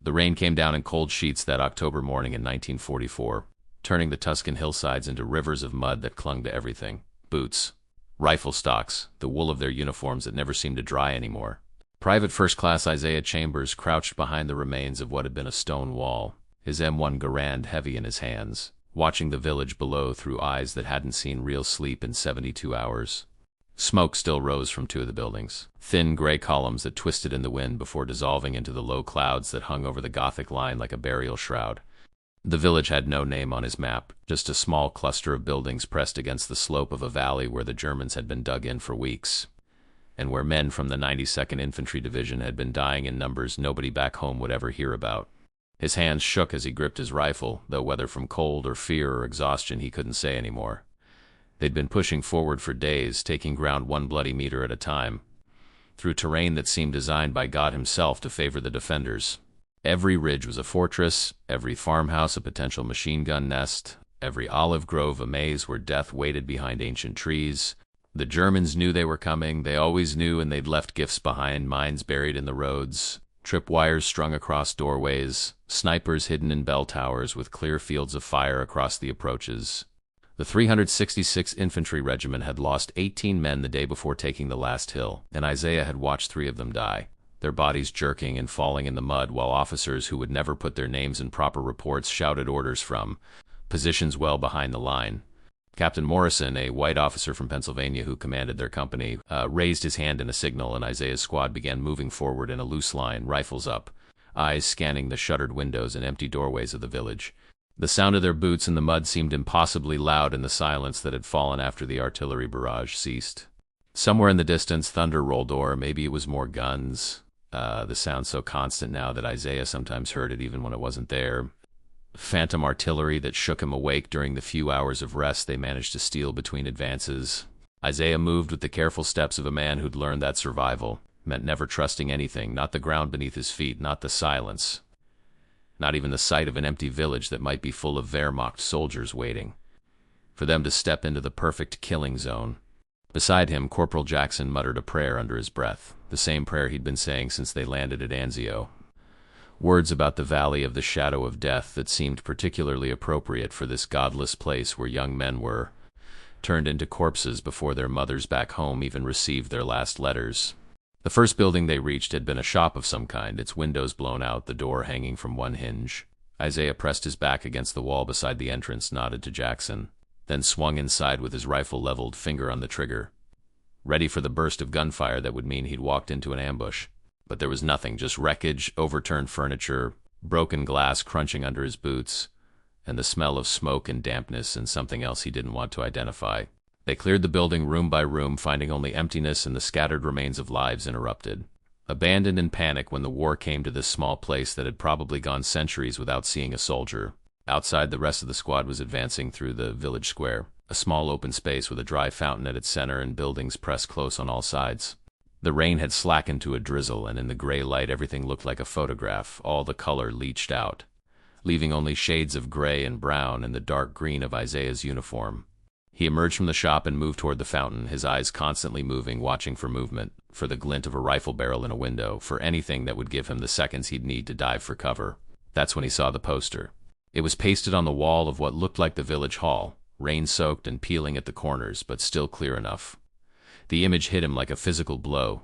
The rain came down in cold sheets that October morning in 1944, turning the Tuscan hillsides into rivers of mud that clung to everything. Boots, rifle stocks, the wool of their uniforms that never seemed to dry anymore. Private First Class Isaiah Chambers crouched behind the remains of what had been a stone wall, his M1 Garand heavy in his hands, watching the village below through eyes that hadn't seen real sleep in 72 hours. Smoke still rose from two of the buildings, thin gray columns that twisted in the wind before dissolving into the low clouds that hung over the Gothic Line like a burial shroud. The village had no name on his map, just a small cluster of buildings pressed against the slope of a valley where the Germans had been dug in for weeks, and where men from the 92nd Infantry Division had been dying in numbers nobody back home would ever hear about. His hands shook as he gripped his rifle, though whether from cold or fear or exhaustion he couldn't say anymore. They'd been pushing forward for days, taking ground one bloody meter at a time, through terrain that seemed designed by God himself to favor the defenders. Every ridge was a fortress, every farmhouse a potential machine gun nest, every olive grove a maze where death waited behind ancient trees. The Germans knew they were coming, they always knew, and they'd left gifts behind, mines buried in the roads, tripwires strung across doorways, snipers hidden in bell towers with clear fields of fire across the approaches. The 366th Infantry Regiment had lost 18 men the day before taking the last hill, and Isaiah had watched 3 of them die, their bodies jerking and falling in the mud while officers who would never put their names in proper reports shouted orders from positions well behind the line. Captain Morrison, a white officer from Pennsylvania who commanded their company, raised his hand in a signal, and Isaiah's squad began moving forward in a loose line, rifles up, eyes scanning the shuttered windows and empty doorways of the village. The sound of their boots in the mud seemed impossibly loud in the silence that had fallen after the artillery barrage ceased. Somewhere in the distance, thunder rolled, or maybe it was more guns. The sound so constant now that Isaiah sometimes heard it even when it wasn't there. Phantom artillery that shook him awake during the few hours of rest they managed to steal between advances. Isaiah moved with the careful steps of a man who'd learned that survival meant never trusting anything, not the ground beneath his feet, not the silence, not even the sight of an empty village that might be full of Wehrmacht soldiers waiting for them to step into the perfect killing zone. Beside him, Corporal Jackson muttered a prayer under his breath, the same prayer he'd been saying since they landed at Anzio. Words about the valley of the shadow of death that seemed particularly appropriate for this godless place where young men were turned into corpses before their mothers back home even received their last letters. The first building they reached had been a shop of some kind, its windows blown out, the door hanging from one hinge. Isaiah pressed his back against the wall beside the entrance, nodded to Jackson, then swung inside with his rifle leveled, finger on the trigger, ready for the burst of gunfire that would mean he'd walked into an ambush. But there was nothing, just wreckage, overturned furniture, broken glass crunching under his boots, and the smell of smoke and dampness and something else he didn't want to identify. They cleared the building room by room, finding only emptiness and the scattered remains of lives interrupted. Abandoned in panic when the war came to this small place that had probably gone centuries without seeing a soldier. Outside, the rest of the squad was advancing through the village square, a small open space with a dry fountain at its center and buildings pressed close on all sides. The rain had slackened to a drizzle, and in the gray light everything looked like a photograph, all the color leached out, leaving only shades of gray and brown and the dark green of Isaiah's uniform. He emerged from the shop and moved toward the fountain, his eyes constantly moving, watching for movement, for the glint of a rifle barrel in a window, for anything that would give him the seconds he'd need to dive for cover. That's when he saw the poster. It was pasted on the wall of what looked like the village hall, rain-soaked and peeling at the corners, but still clear enough. The image hit him like a physical blow,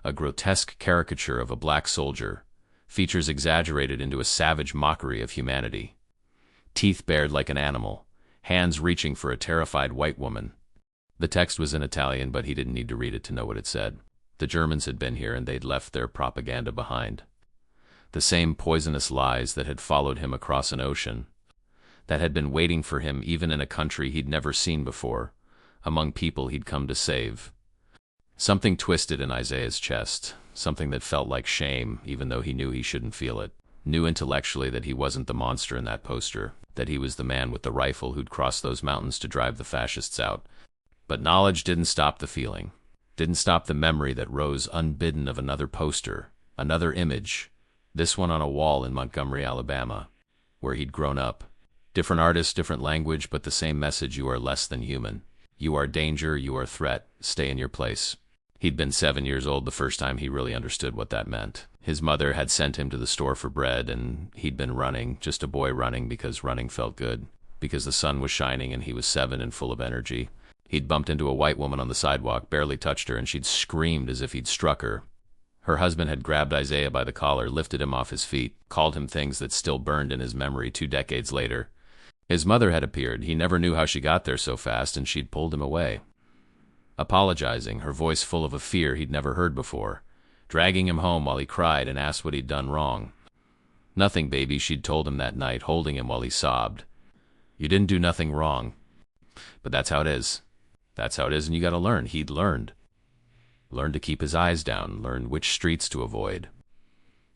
a grotesque caricature of a black soldier, features exaggerated into a savage mockery of humanity. Teeth bared like an animal, hands reaching for a terrified white woman. The text was in Italian, but he didn't need to read it to know what it said. The Germans had been here and they'd left their propaganda behind. The same poisonous lies that had followed him across an ocean, that had been waiting for him even in a country he'd never seen before, among people he'd come to save. Something twisted in Isaiah's chest, something that felt like shame, even though he knew he shouldn't feel it. Knew intellectually that he wasn't the monster in that poster, that he was the man with the rifle who'd crossed those mountains to drive the fascists out. But knowledge didn't stop the feeling, didn't stop the memory that rose unbidden of another poster, another image, this one on a wall in Montgomery, Alabama, where he'd grown up. Different artist, different language, but the same message: you are less than human. You are danger, you are threat, stay in your place. He'd been 7 years old the first time he really understood what that meant. His mother had sent him to the store for bread, and he'd been running, just a boy running because running felt good, because the sun was shining and he was 7 and full of energy. He'd bumped into a white woman on the sidewalk, barely touched her, and she'd screamed as if he'd struck her. Her husband had grabbed Isaiah by the collar, lifted him off his feet, called him things that still burned in his memory 2 decades later. His mother had appeared. He never knew how she got there so fast, and she'd pulled him away. Apologizing, her voice full of a fear he'd never heard before, dragging him home while he cried and asked what he'd done wrong. "Nothing, baby," she'd told him that night, holding him while he sobbed. "You didn't do nothing wrong. But that's how it is. That's how it is, and you gotta learn." He'd learned. Learned to keep his eyes down, learned which streets to avoid.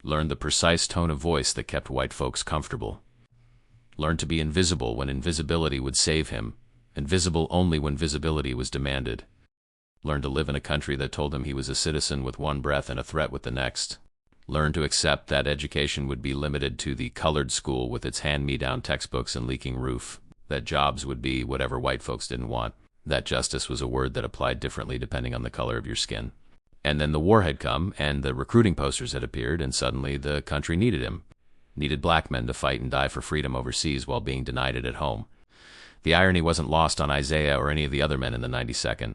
Learned the precise tone of voice that kept white folks comfortable. Learned to be invisible when invisibility would save him, invisible only when visibility was demanded. Learned to live in a country that told him he was a citizen with one breath and a threat with the next. Learned to accept that education would be limited to the colored school with its hand-me-down textbooks and leaking roof, that jobs would be whatever white folks didn't want, that justice was a word that applied differently depending on the color of your skin. And then the war had come, and the recruiting posters had appeared, and suddenly the country needed him. Needed black men to fight and die for freedom overseas while being denied it at home. The irony wasn't lost on Isaiah or any of the other men in the 92nd.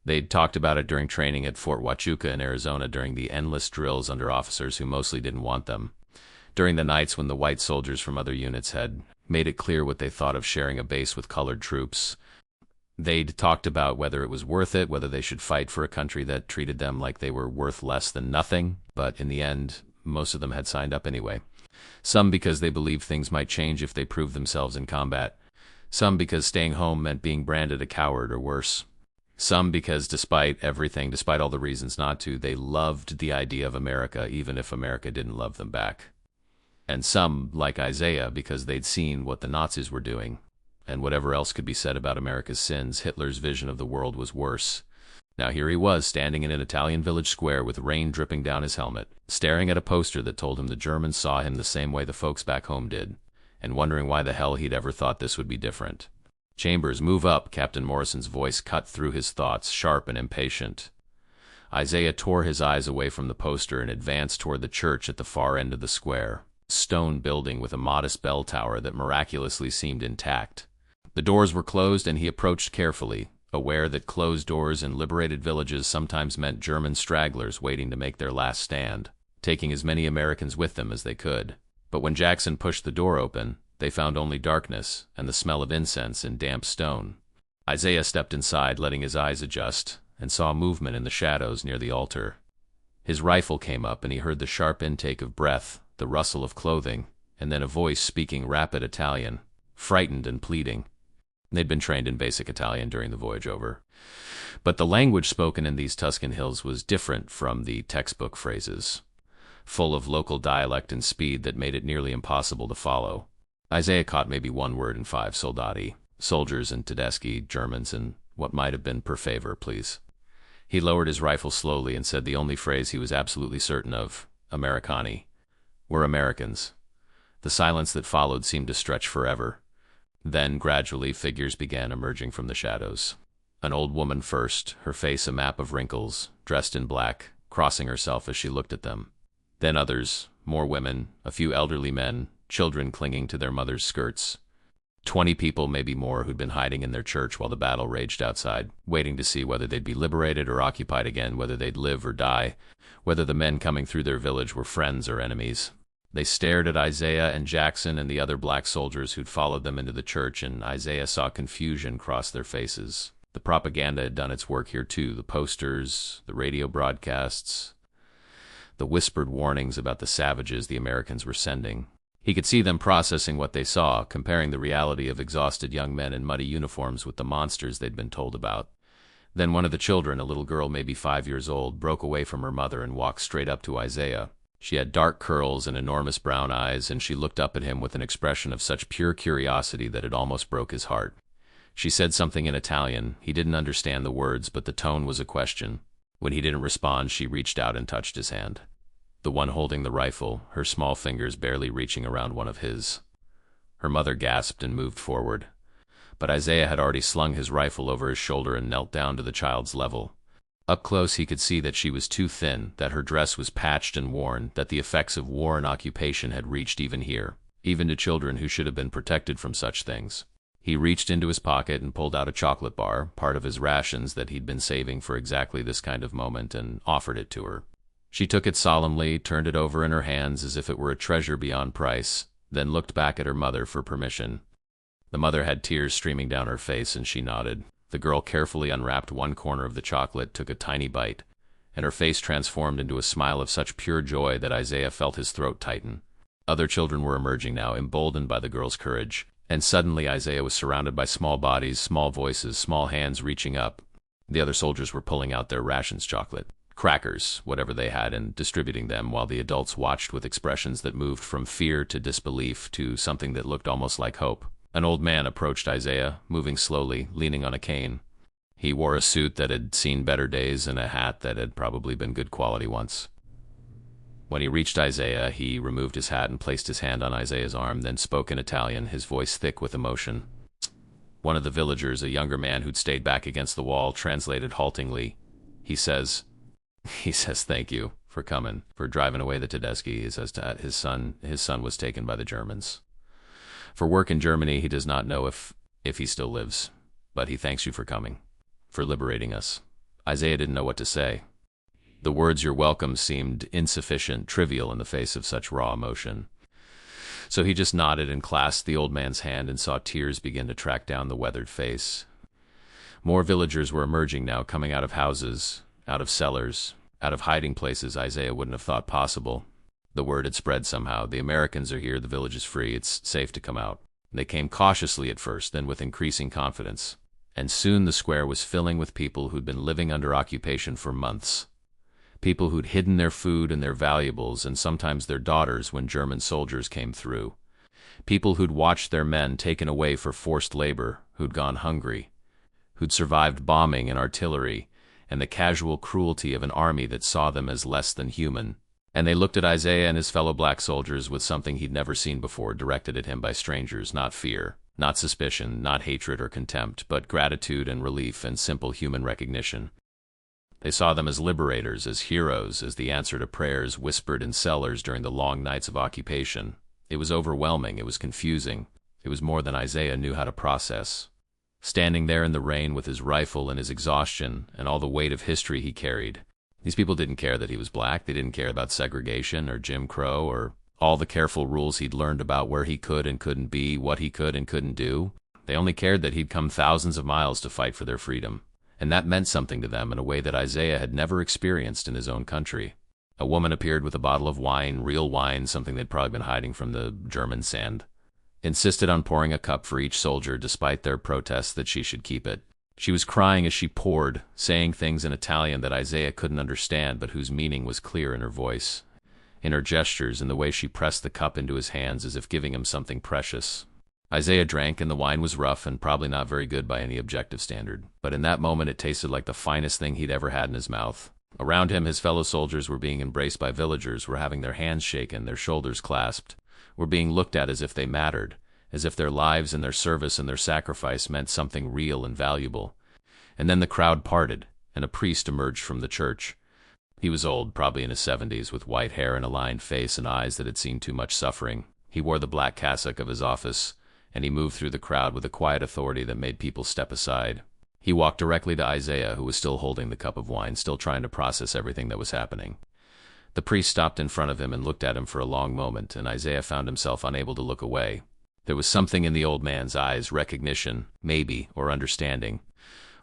They'd talked about it during training at Fort Huachuca in Arizona during the endless drills under officers who mostly didn't want them. During the nights when the white soldiers from other units had made it clear what they thought of sharing a base with colored troops. They'd talked about whether it was worth it, whether they should fight for a country that treated them like they were worth less than nothing, but in the end, most of them had signed up anyway. Some because they believed things might change if they proved themselves in combat. Some because staying home meant being branded a coward or worse. Some because despite everything, despite all the reasons not to, they loved the idea of America even if America didn't love them back. And some, like Isaiah, because they'd seen what the Nazis were doing. And whatever else could be said about America's sins, Hitler's vision of the world was worse. Now here he was, standing in an Italian village square with rain dripping down his helmet, staring at a poster that told him the Germans saw him the same way the folks back home did, and wondering why the hell he'd ever thought this would be different. "Chambers, move up," Captain Morrison's voice cut through his thoughts, sharp and impatient. Isaiah tore his eyes away from the poster and advanced toward the church at the far end of the square, stone building with a modest bell tower that miraculously seemed intact. The doors were closed, and he approached carefully, aware that closed doors in liberated villages sometimes meant German stragglers waiting to make their last stand, taking as many Americans with them as they could. But when Jackson pushed the door open, they found only darkness and the smell of incense and damp stone. Isaiah stepped inside, letting his eyes adjust, and saw movement in the shadows near the altar. His rifle came up, and he heard the sharp intake of breath, the rustle of clothing, and then a voice speaking rapid Italian, frightened and pleading. They'd been trained in basic Italian during the voyage over. But the language spoken in these Tuscan hills was different from the textbook phrases, full of local dialect and speed that made it nearly impossible to follow. Isaiah caught maybe one word in 5, soldati, soldiers, and tedeschi, Germans, and what might have been per favor, please. He lowered his rifle slowly and said the only phrase he was absolutely certain of, Americani. We're Americans. The silence that followed seemed to stretch forever. Then, gradually, figures began emerging from the shadows. An old woman first, her face a map of wrinkles, dressed in black, crossing herself as she looked at them. Then others, more women, a few elderly men, children clinging to their mothers' skirts. 20 people, maybe more, who'd been hiding in their church while the battle raged outside, waiting to see whether they'd be liberated or occupied again, whether they'd live or die, whether the men coming through their village were friends or enemies. They stared at Isaiah and Jackson and the other black soldiers who'd followed them into the church, and Isaiah saw confusion cross their faces. The propaganda had done its work here too, the posters, the radio broadcasts, the whispered warnings about the savages the Americans were sending. He could see them processing what they saw, comparing the reality of exhausted young men in muddy uniforms with the monsters they'd been told about. Then one of the children, a little girl maybe 5 years old, broke away from her mother and walked straight up to Isaiah. She had dark curls and enormous brown eyes, and she looked up at him with an expression of such pure curiosity that it almost broke his heart. She said something in Italian. He didn't understand the words, but the tone was a question. When he didn't respond, she reached out and touched his hand. The one holding the rifle, her small fingers barely reaching around one of his. Her mother gasped and moved forward. But Isaiah had already slung his rifle over his shoulder and knelt down to the child's level. Up close he could see that she was too thin, that her dress was patched and worn, that the effects of war and occupation had reached even here, even to children who should have been protected from such things. He reached into his pocket and pulled out a chocolate bar, part of his rations that he'd been saving for exactly this kind of moment, and offered it to her. She took it solemnly, turned it over in her hands as if it were a treasure beyond price, then looked back at her mother for permission. The mother had tears streaming down her face, and she nodded. The girl carefully unwrapped one corner of the chocolate, took a tiny bite, and her face transformed into a smile of such pure joy that Isaiah felt his throat tighten. Other children were emerging now, emboldened by the girl's courage, and suddenly Isaiah was surrounded by small bodies, small voices, small hands reaching up. The other soldiers were pulling out their rations, chocolate, crackers, whatever they had, and distributing them, while the adults watched with expressions that moved from fear to disbelief to something that looked almost like hope. An old man approached Isaiah, moving slowly, leaning on a cane. He wore a suit that had seen better days and a hat that had probably been good quality once. When he reached Isaiah, he removed his hat and placed his hand on Isaiah's arm, then spoke in Italian, his voice thick with emotion. One of the villagers, a younger man who'd stayed back against the wall, translated haltingly. He says thank you for coming, for driving away the Tedeschi. He says that his son was taken by the Germans. For work in Germany, he does not know if he still lives, but he thanks you for coming, for liberating us. Isaiah didn't know what to say. The words "you're welcome" seemed insufficient, trivial in the face of such raw emotion. So he just nodded and clasped the old man's hand and saw tears begin to track down the weathered face. More villagers were emerging now, coming out of houses, out of cellars, out of hiding places Isaiah wouldn't have thought possible. The word had spread somehow. The Americans are here, the village is free, it's safe to come out. They came cautiously at first, then with increasing confidence. And soon the square was filling with people who'd been living under occupation for months. People who'd hidden their food and their valuables, and sometimes their daughters when German soldiers came through. People who'd watched their men taken away for forced labor, who'd gone hungry, who'd survived bombing and artillery, and the casual cruelty of an army that saw them as less than human. And they looked at Isaiah and his fellow black soldiers with something he'd never seen before, directed at him by strangers, not fear, not suspicion, not hatred or contempt, but gratitude and relief and simple human recognition. They saw them as liberators, as heroes, as the answer to prayers whispered in cellars during the long nights of occupation. It was overwhelming, it was confusing, it was more than Isaiah knew how to process. Standing there in the rain with his rifle and his exhaustion and all the weight of history he carried, these people didn't care that he was black, they didn't care about segregation or Jim Crow or all the careful rules he'd learned about where he could and couldn't be, what he could and couldn't do. They only cared that he'd come thousands of miles to fight for their freedom, and that meant something to them in a way that Isaiah had never experienced in his own country. A woman appeared with a bottle of wine, real wine, something they'd probably been hiding from the German sand. Insisted on pouring a cup for each soldier despite their protests that she should keep it. She was crying as she poured, saying things in Italian that Isaiah couldn't understand but whose meaning was clear in her voice, in her gestures, in the way she pressed the cup into his hands as if giving him something precious. Isaiah drank, and the wine was rough and probably not very good by any objective standard, but in that moment it tasted like the finest thing he'd ever had in his mouth. Around him, his fellow soldiers were being embraced by villagers, were having their hands shaken, their shoulders clasped, were being looked at as if they mattered, as if their lives and their service and their sacrifice meant something real and valuable. And then the crowd parted, and a priest emerged from the church. He was old, probably in his 70s, with white hair and a lined face and eyes that had seen too much suffering. He wore the black cassock of his office, and he moved through the crowd with a quiet authority that made people step aside. He walked directly to Isaiah, who was still holding the cup of wine, still trying to process everything that was happening. The priest stopped in front of him and looked at him for a long moment, and Isaiah found himself unable to look away. There was something in the old man's eyes, recognition, maybe, or understanding,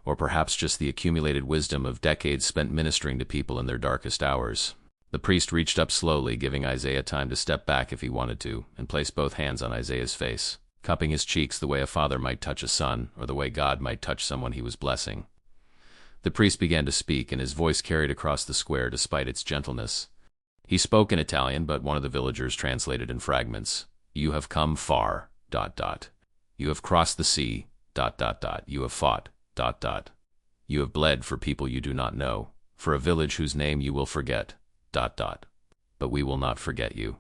or perhaps just the accumulated wisdom of decades spent ministering to people in their darkest hours. The priest reached up slowly, giving Isaiah time to step back if he wanted to, and placed both hands on Isaiah's face, cupping his cheeks the way a father might touch a son, or the way God might touch someone he was blessing. The priest began to speak, and his voice carried across the square despite its gentleness. He spoke in Italian, but one of the villagers translated in fragments. "You have come far, ... You have crossed the sea, ... You have fought, ... You have bled for people you do not know, for a village whose name you will forget, ... But we will not forget you.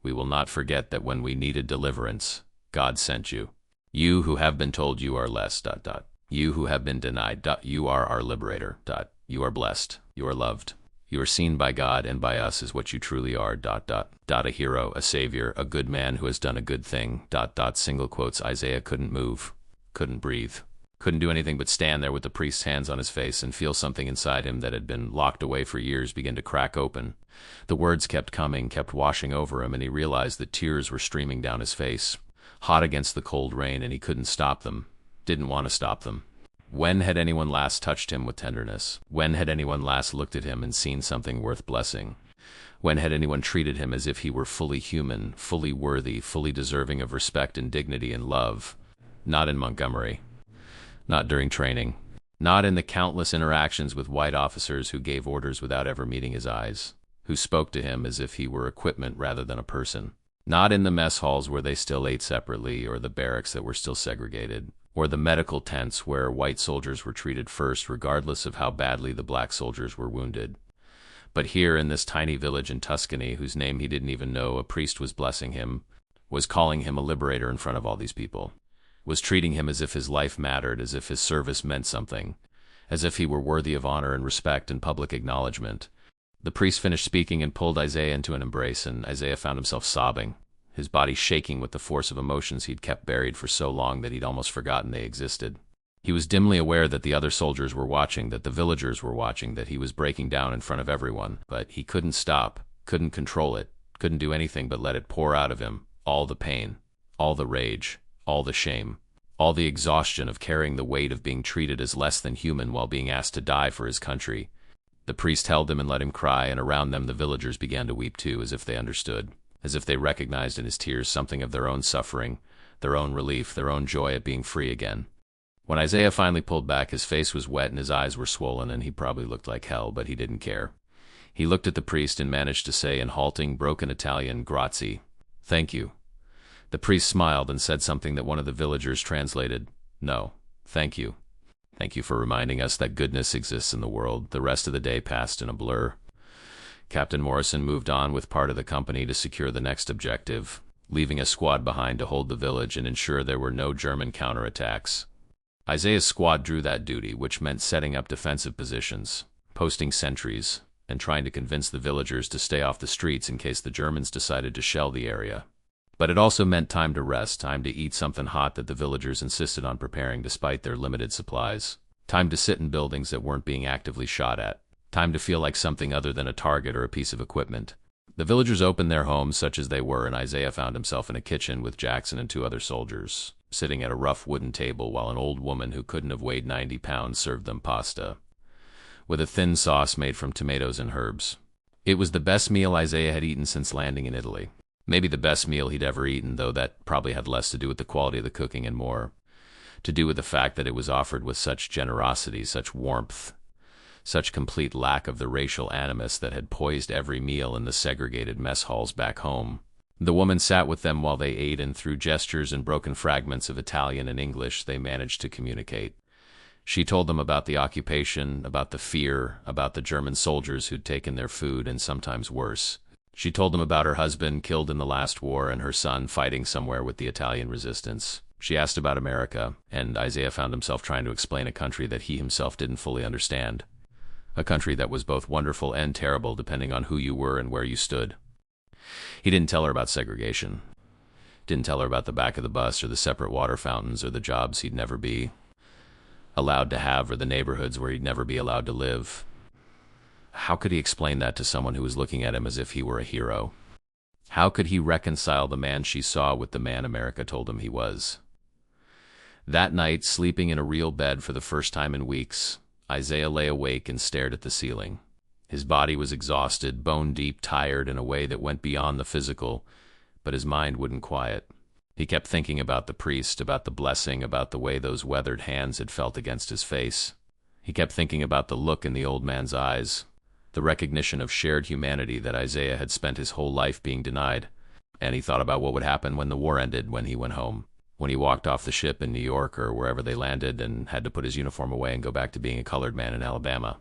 We will not forget that when we needed deliverance, God sent you. You who have been told you are less, ... You who have been denied, ... You are our liberator, ... You are blessed. You are loved. You are seen by God and by us as what you truly are, ... A hero, a savior, a good man who has done a good thing, ... Single quotes. Isaiah couldn't move, couldn't breathe, couldn't do anything but stand there with the priest's hands on his face and feel something inside him that had been locked away for years begin to crack open. The words kept coming, kept washing over him, and he realized that tears were streaming down his face, hot against the cold rain, and he couldn't stop them, didn't want to stop them. When had anyone last touched him with tenderness? When had anyone last looked at him and seen something worth blessing? When had anyone treated him as if he were fully human, fully worthy, fully deserving of respect and dignity and love? Not in Montgomery. Not during training. Not in the countless interactions with white officers who gave orders without ever meeting his eyes, who spoke to him as if he were equipment rather than a person. Not in the mess halls where they still ate separately, or the barracks that were still segregated, or the medical tents where white soldiers were treated first regardless of how badly the black soldiers were wounded. But here in this tiny village in Tuscany, whose name he didn't even know, a priest was blessing him, was calling him a liberator in front of all these people, was treating him as if his life mattered, as if his service meant something, as if he were worthy of honor and respect and public acknowledgement. The priest finished speaking and pulled Isaiah into an embrace, and Isaiah found himself sobbing, his body shaking with the force of emotions he'd kept buried for so long that he'd almost forgotten they existed. He was dimly aware that the other soldiers were watching, that the villagers were watching, that he was breaking down in front of everyone, but he couldn't stop, couldn't control it, couldn't do anything but let it pour out of him, all the pain, all the rage, all the shame, all the exhaustion of carrying the weight of being treated as less than human while being asked to die for his country. The priest held him and let him cry, and around them the villagers began to weep too, as if they understood, as if they recognized in his tears something of their own suffering, their own relief, their own joy at being free again. When Isaiah finally pulled back, his face was wet and his eyes were swollen, and he probably looked like hell, but he didn't care. He looked at the priest and managed to say in halting, broken Italian, "Grazie. Thank you." The priest smiled and said something that one of the villagers translated, "No, thank you. Thank you for reminding us that goodness exists in the world." The rest of the day passed in a blur. Captain Morrison moved on with part of the company to secure the next objective, leaving a squad behind to hold the village and ensure there were no German counterattacks. Isaiah's squad drew that duty, which meant setting up defensive positions, posting sentries, and trying to convince the villagers to stay off the streets in case the Germans decided to shell the area. But it also meant time to rest, time to eat something hot that the villagers insisted on preparing despite their limited supplies, time to sit in buildings that weren't being actively shot at, time to feel like something other than a target or a piece of equipment. The villagers opened their homes such as they were, and Isaiah found himself in a kitchen with Jackson and two other soldiers, sitting at a rough wooden table while an old woman who couldn't have weighed 90 pounds served them pasta, with a thin sauce made from tomatoes and herbs. It was the best meal Isaiah had eaten since landing in Italy. Maybe the best meal he'd ever eaten, though that probably had less to do with the quality of the cooking and more to do with the fact that it was offered with such generosity, such warmth, such complete lack of the racial animus that had poised every meal in the segregated mess halls back home. The woman sat with them while they ate, and through gestures and broken fragments of Italian and English, they managed to communicate. She told them about the occupation, about the fear, about the German soldiers who'd taken their food, and sometimes worse. She told them about her husband killed in the last war and her son fighting somewhere with the Italian resistance. She asked about America, and Isaiah found himself trying to explain a country that he himself didn't fully understand. A country that was both wonderful and terrible depending on who you were and where you stood. He didn't tell her about segregation. Didn't tell her about the back of the bus or the separate water fountains or the jobs he'd never be allowed to have or the neighborhoods where he'd never be allowed to live. How could he explain that to someone who was looking at him as if he were a hero? How could he reconcile the man she saw with the man America told him he was? That night, sleeping in a real bed for the first time in weeks, Isaiah lay awake and stared at the ceiling. His body was exhausted, bone-deep, tired in a way that went beyond the physical, but his mind wouldn't quiet. He kept thinking about the priest, about the blessing, about the way those weathered hands had felt against his face. He kept thinking about the look in the old man's eyes, the recognition of shared humanity that Isaiah had spent his whole life being denied. And he thought about what would happen when the war ended, when he went home, when he walked off the ship in New York or wherever they landed and had to put his uniform away and go back to being a colored man in Alabama.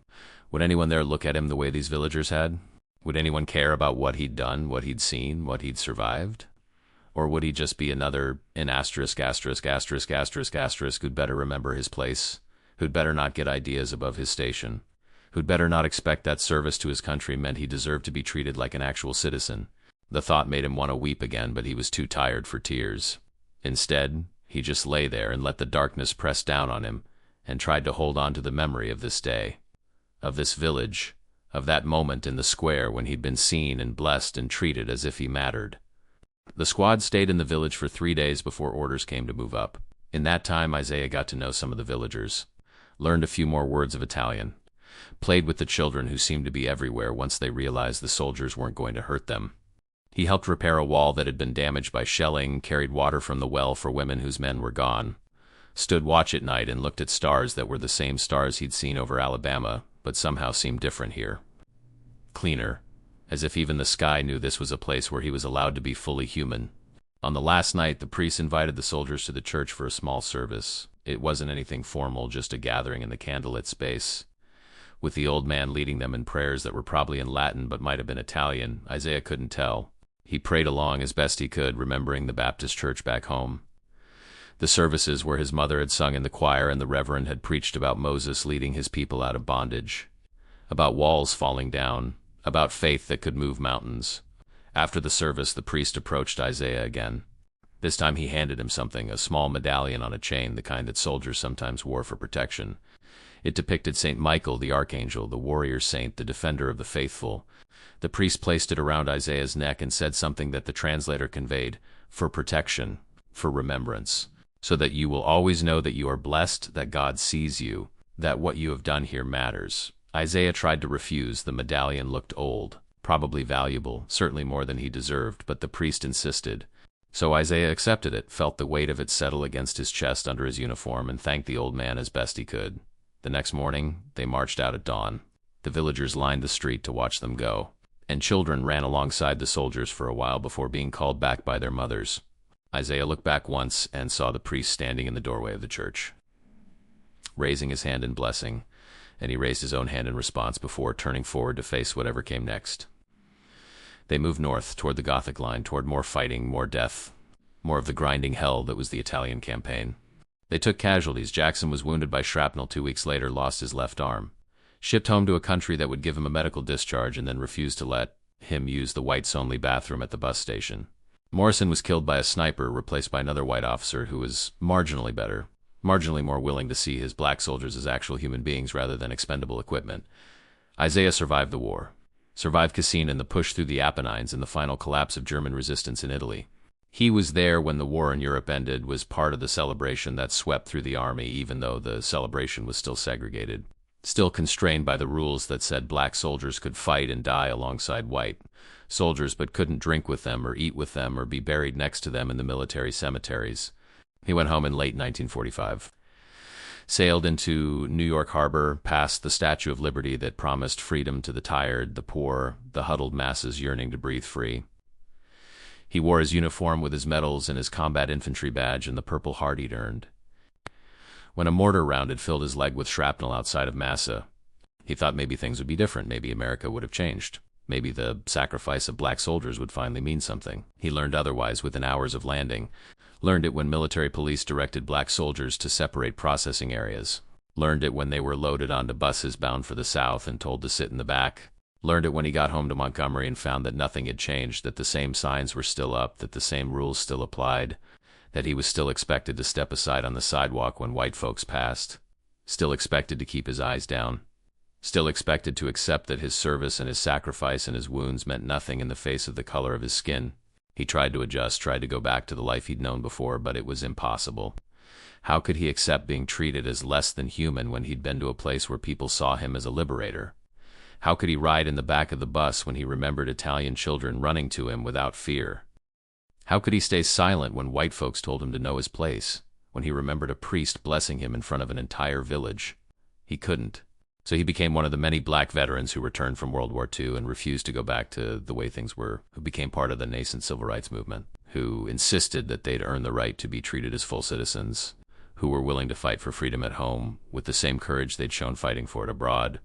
Would anyone there look at him the way these villagers had? Would anyone care about what he'd done, what he'd seen, what he'd survived? Or would he just be another in asterisk, asterisk, asterisk, asterisk, asterisk, who'd better remember his place, who'd better not get ideas above his station, who'd better not expect that service to his country meant he deserved to be treated like an actual citizen. The thought made him want to weep again, but he was too tired for tears. Instead, he just lay there and let the darkness press down on him, and tried to hold on to the memory of this day, of this village, of that moment in the square when he'd been seen and blessed and treated as if he mattered. The squad stayed in the village for 3 days before orders came to move up. In that time, Isaiah got to know some of the villagers, learned a few more words of Italian, played with the children who seemed to be everywhere once they realized the soldiers weren't going to hurt them. He helped repair a wall that had been damaged by shelling, carried water from the well for women whose men were gone, stood watch at night and looked at stars that were the same stars he'd seen over Alabama, but somehow seemed different here. Cleaner, as if even the sky knew this was a place where he was allowed to be fully human. On the last night, the priest invited the soldiers to the church for a small service. It wasn't anything formal, just a gathering in the candlelit space, with the old man leading them in prayers that were probably in Latin but might have been Italian. Isaiah couldn't tell. He prayed along as best he could, remembering the Baptist church back home. The services where his mother had sung in the choir and the reverend had preached about Moses leading his people out of bondage, about walls falling down, about faith that could move mountains. After the service, the priest approached Isaiah again. This time he handed him something, a small medallion on a chain, the kind that soldiers sometimes wore for protection. It depicted St. Michael, the archangel, the warrior saint, the defender of the faithful. The priest placed it around Isaiah's neck and said something that the translator conveyed, for protection, for remembrance, so that you will always know that you are blessed, that God sees you, that what you have done here matters. Isaiah tried to refuse. The medallion looked old, probably valuable, certainly more than he deserved, but the priest insisted. So Isaiah accepted it, felt the weight of it settle against his chest under his uniform, and thanked the old man as best he could. The next morning, they marched out at dawn. The villagers lined the street to watch them go, and children ran alongside the soldiers for a while before being called back by their mothers. Isaiah looked back once and saw the priest standing in the doorway of the church, raising his hand in blessing, and he raised his own hand in response before turning forward to face whatever came next. They moved north, toward the Gothic Line, toward more fighting, more death, more of the grinding hell that was the Italian campaign. They took casualties. Jackson was wounded by shrapnel 2 weeks later, lost his left arm, shipped home to a country that would give him a medical discharge and then refused to let him use the whites-only bathroom at the bus station. Morrison was killed by a sniper, replaced by another white officer who was marginally better, marginally more willing to see his black soldiers as actual human beings rather than expendable equipment. Isaiah survived the war, survived Cassine and the push through the Apennines and the final collapse of German resistance in Italy. He was there when the war in Europe ended, was part of the celebration that swept through the army, even though the celebration was still segregated, still constrained by the rules that said black soldiers could fight and die alongside white soldiers but couldn't drink with them or eat with them or be buried next to them in the military cemeteries. He went home in late 1945, sailed into New York Harbor, past the Statue of Liberty that promised freedom to the tired, the poor, the huddled masses yearning to breathe free. He wore his uniform with his medals and his combat infantry badge and the Purple Heart he'd earned. When a mortar round had filled his leg with shrapnel outside of Massa, he thought maybe things would be different, maybe America would have changed. Maybe the sacrifice of black soldiers would finally mean something. He learned otherwise within hours of landing. Learned it when military police directed black soldiers to separate processing areas. Learned it when they were loaded onto buses bound for the South and told to sit in the back. Learned it when he got home to Montgomery and found that nothing had changed, that the same signs were still up, that the same rules still applied, that he was still expected to step aside on the sidewalk when white folks passed, still expected to keep his eyes down, still expected to accept that his service and his sacrifice and his wounds meant nothing in the face of the color of his skin. He tried to adjust, tried to go back to the life he'd known before, but it was impossible. How could he accept being treated as less than human when he'd been to a place where people saw him as a liberator? How could he ride in the back of the bus when he remembered Italian children running to him without fear? How could he stay silent when white folks told him to know his place, when he remembered a priest blessing him in front of an entire village? He couldn't. So he became one of the many black veterans who returned from World War II and refused to go back to the way things were, who became part of the nascent civil rights movement, who insisted that they'd earned the right to be treated as full citizens, who were willing to fight for freedom at home with the same courage they'd shown fighting for it abroad.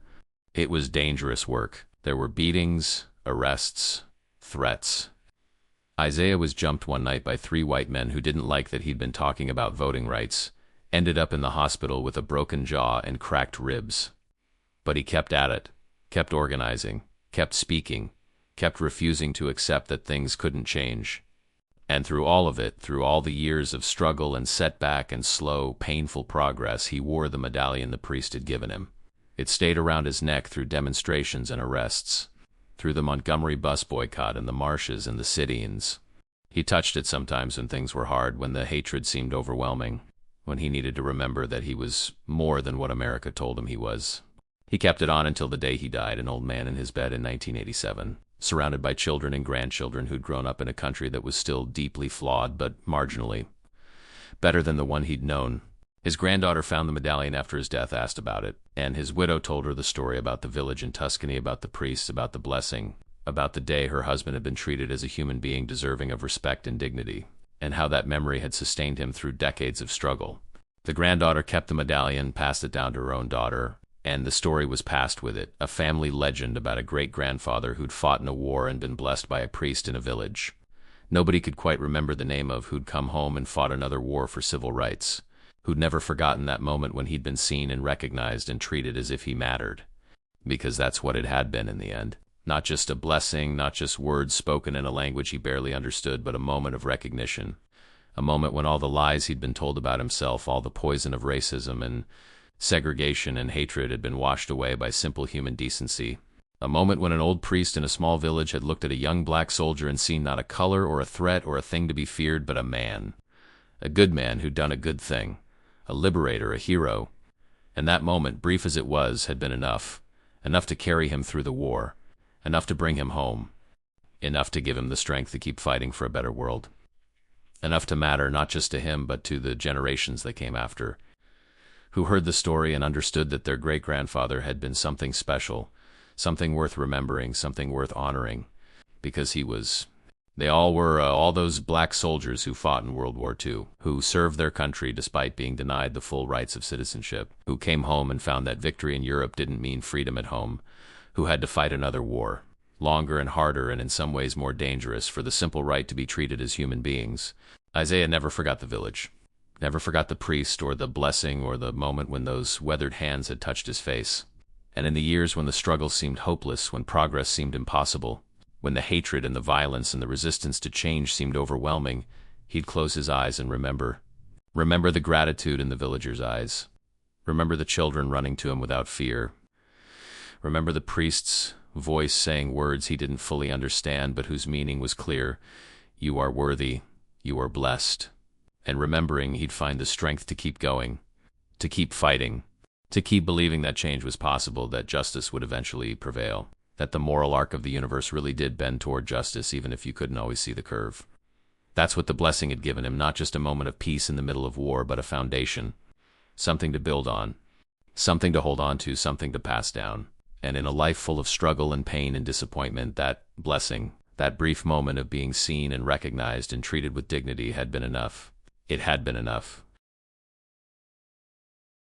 It was dangerous work. There were beatings, arrests, threats. Isaiah was jumped one night by 3 white men who didn't like that he'd been talking about voting rights, ended up in the hospital with a broken jaw and cracked ribs. But he kept at it, kept organizing, kept speaking, kept refusing to accept that things couldn't change. And through all of it, through all the years of struggle and setback and slow, painful progress, he wore the medallion the priest had given him. It stayed around his neck through demonstrations and arrests, through the Montgomery bus boycott and the marshes and the sit-ins. He touched it sometimes when things were hard, when the hatred seemed overwhelming, when he needed to remember that he was more than what America told him he was. He kept it on until the day he died, an old man in his bed in 1987, surrounded by children and grandchildren who'd grown up in a country that was still deeply flawed, but marginally better than the one he'd known. His granddaughter found the medallion after his death, asked about it, and his widow told her the story about the village in Tuscany, about the priests, about the blessing, about the day her husband had been treated as a human being deserving of respect and dignity, and how that memory had sustained him through decades of struggle. The granddaughter kept the medallion, passed it down to her own daughter, and the story was passed with it, a family legend about a great-grandfather who'd fought in a war and been blessed by a priest in a village. Nobody could quite remember the name of, who'd come home and fought another war for civil rights, who'd never forgotten that moment when he'd been seen and recognized and treated as if he mattered. Because that's what it had been in the end. Not just a blessing, not just words spoken in a language he barely understood, but a moment of recognition. A moment when all the lies he'd been told about himself, all the poison of racism and segregation and hatred had been washed away by simple human decency. A moment when an old priest in a small village had looked at a young black soldier and seen not a color or a threat or a thing to be feared, but a man. A good man who'd done a good thing. A liberator, a hero. And that moment, brief as it was, had been enough. Enough to carry him through the war. Enough to bring him home. Enough to give him the strength to keep fighting for a better world. Enough to matter not just to him, but to the generations that came after, who heard the story and understood that their great-grandfather had been something special, something worth remembering, something worth honoring, because he was. They all were all those black soldiers who fought in World War II, who served their country despite being denied the full rights of citizenship, who came home and found that victory in Europe didn't mean freedom at home, who had to fight another war, longer and harder and in some ways more dangerous, for the simple right to be treated as human beings. Isaiah never forgot the village. Never forgot the priest or the blessing or the moment when those weathered hands had touched his face. And in the years when the struggle seemed hopeless, when progress seemed impossible, when the hatred and the violence and the resistance to change seemed overwhelming, he'd close his eyes and remember. Remember the gratitude in the villagers' eyes. Remember the children running to him without fear. Remember the priest's voice saying words he didn't fully understand but whose meaning was clear. You are worthy. You are blessed. And remembering, he'd find the strength to keep going, to keep fighting, to keep believing that change was possible, that justice would eventually prevail, that the moral arc of the universe really did bend toward justice even if you couldn't always see the curve. That's what the blessing had given him, not just a moment of peace in the middle of war, but a foundation, something to build on, something to hold on to, something to pass down. And in a life full of struggle and pain and disappointment, that blessing, that brief moment of being seen and recognized and treated with dignity had been enough. It had been enough.